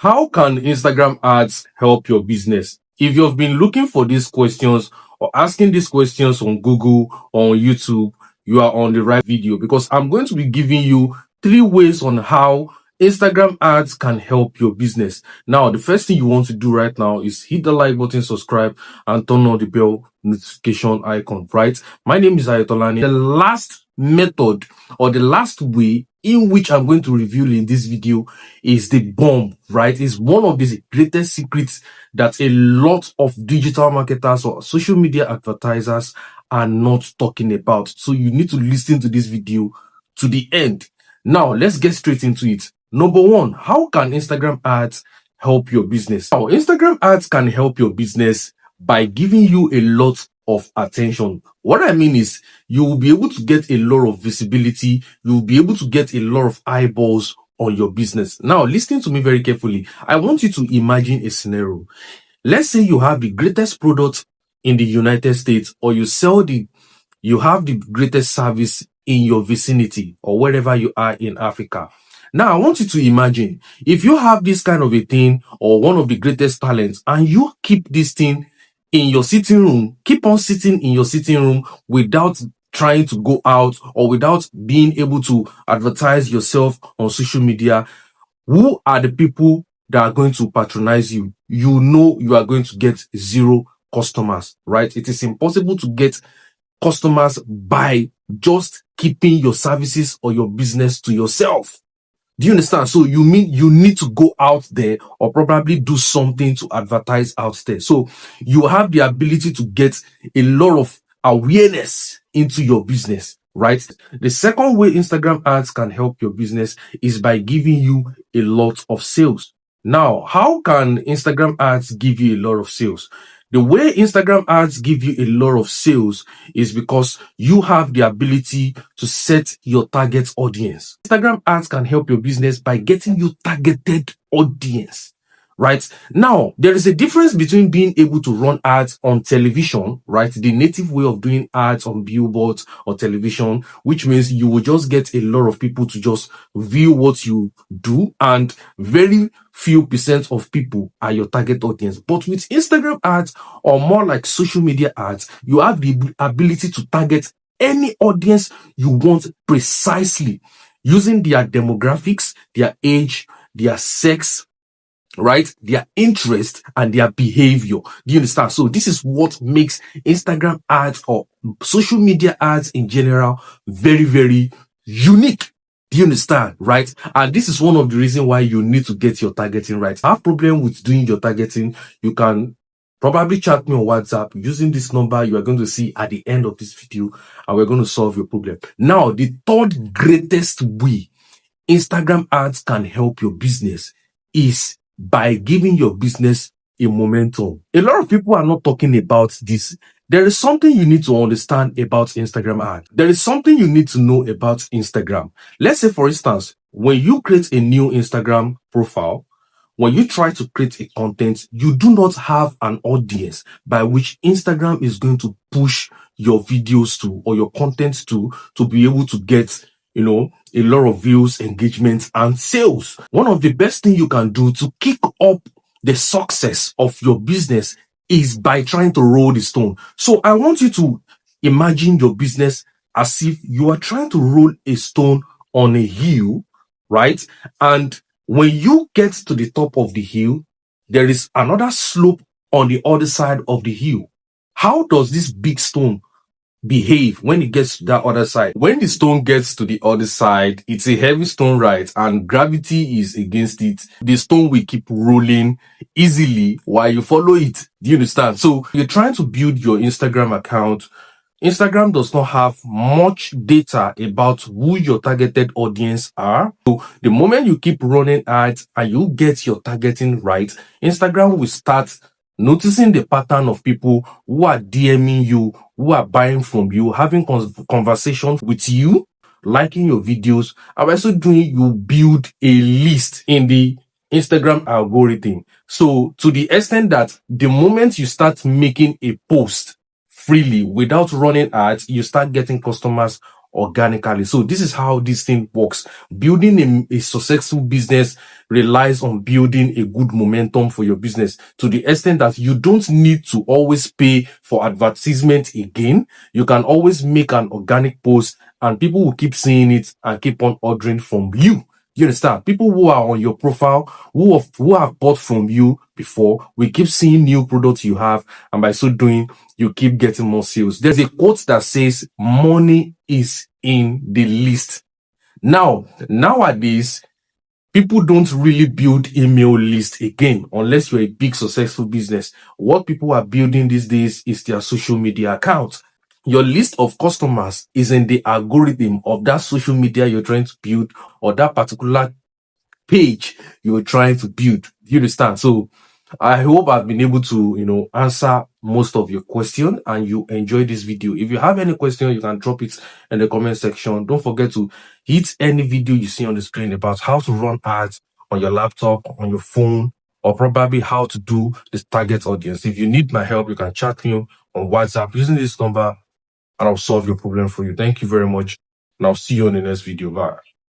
How can Instagram ads help your business? If you've been looking for these questions or asking these questions on Google or on YouTube, you are on the right video because I'm going to be giving you 3 ways on how Instagram ads can help your business. Now, the first thing you want to do right now is hit the like button, subscribe, and turn on the bell notification icon, right? My name is Ayatolani. The last method or the last way in which I'm going to reveal in this video is the bomb, right? It's one of the greatest secrets that a lot of digital marketers or social media advertisers are not talking about. So you need to listen to this video to the end. Now, let's get straight into it. Number one, how can Instagram ads help your business? Now, Instagram ads can help your business by giving you a lot of attention. What I mean is you will be able to get a lot of visibility. You will be able to get a lot of eyeballs on your business. Now, listen to me very carefully. I want you to imagine a scenario. Let's say you have the greatest product in the United States, or you have the greatest service in your vicinity or wherever you are in Africa. Now, I want you to imagine if you have this kind of a thing or one of the greatest talents and you keep this thing in your sitting room, keep on sitting in your sitting room without trying to go out or without being able to advertise yourself on social media, who are the people that are going to patronize you? You know you are going to get zero customers, right? It is impossible to get customers by just keeping your services or your business to yourself. Do you understand? So you mean you need to go out there or probably do something to advertise out there. So you have the ability to get a lot of awareness into your business, right? The second way Instagram ads can help your business is by giving you a lot of sales. Now, how can Instagram ads give you a lot of sales? The way Instagram ads give you a lot of sales is because you have the ability to set your target audience. Instagram ads can help your business by getting you targeted audience, right? Now, there is a difference between being able to run ads on television, right? The native way of doing ads on billboards or television, which means you will just get a lot of people to just view what you do, and very few percent of people are your target audience. But with Instagram ads, or more like social media ads, you have the ability to target any audience you want precisely using their demographics, their age, their sex, right, their interest and their behavior. Do you understand? So this is what makes Instagram ads or social media ads in general very, very unique. Do you understand? Right? And this is one of the reasons why you need to get your targeting right. If you have problem with doing your targeting, you can probably chat me on WhatsApp using this number you are going to see at the end of this video, and we're going to solve your problem. Now, the third greatest way Instagram ads can help your business is by giving your business a momentum. A lot of people are not talking about this. There is something you need to understand about Instagram ads. There is something you need to know about Instagram. Let's say, for instance, when you create a new Instagram profile, when you try to create a content, you do not have an audience by which Instagram is going to push your videos to or your content to be able to get, a lot of views, engagement, and sales. One of the best things you can do to kick up the success of your business is by trying to roll the stone. So I want you to imagine your business as if you are trying to roll a stone on a hill, right? And when you get to the top of the hill, there is another slope on the other side of the hill. How does this big stone behave when it gets to that other side? When the stone gets to the other side, it's a heavy stone, right? And gravity is against it. The stone will keep rolling easily while you follow it. Do you understand? So you're trying to build your Instagram account. Instagram does not have much data about who your targeted audience are. So the moment you keep running ads and you get your targeting right, Instagram will start noticing the pattern of people who are DMing you, who are buying from you, having conversations with you, liking your videos. And by so doing, you build a list in the Instagram algorithm. So to the extent that the moment you start making a post freely without running ads, you start getting customers organically. So this is how this thing works. Building a successful business relies on building a good momentum for your business to the extent that you don't need to always pay for advertisement again. You can always make an organic post and people will keep seeing it and keep on ordering from you. You understand? People who are on your profile, who have bought from you before, we keep seeing new products you have, and by so doing, you keep getting more sales. There's a quote that says, money is in the list. Now, nowadays, people don't really build email lists again, unless you're a big successful business. What people are building these days is their social media account. Your list of customers is in the algorithm of that social media you're trying to build or that particular page you're trying to build. You understand? So I hope I've been able to, answer most of your question and you enjoy this video. If you have any question, you can drop it in the comment section. Don't forget to hit any video you see on the screen about how to run ads on your laptop, on your phone, or probably how to do this target audience. If you need my help, you can chat me on WhatsApp using this number and I'll solve your problem for you. Thank you very much. And I'll see you on the next video. Bye.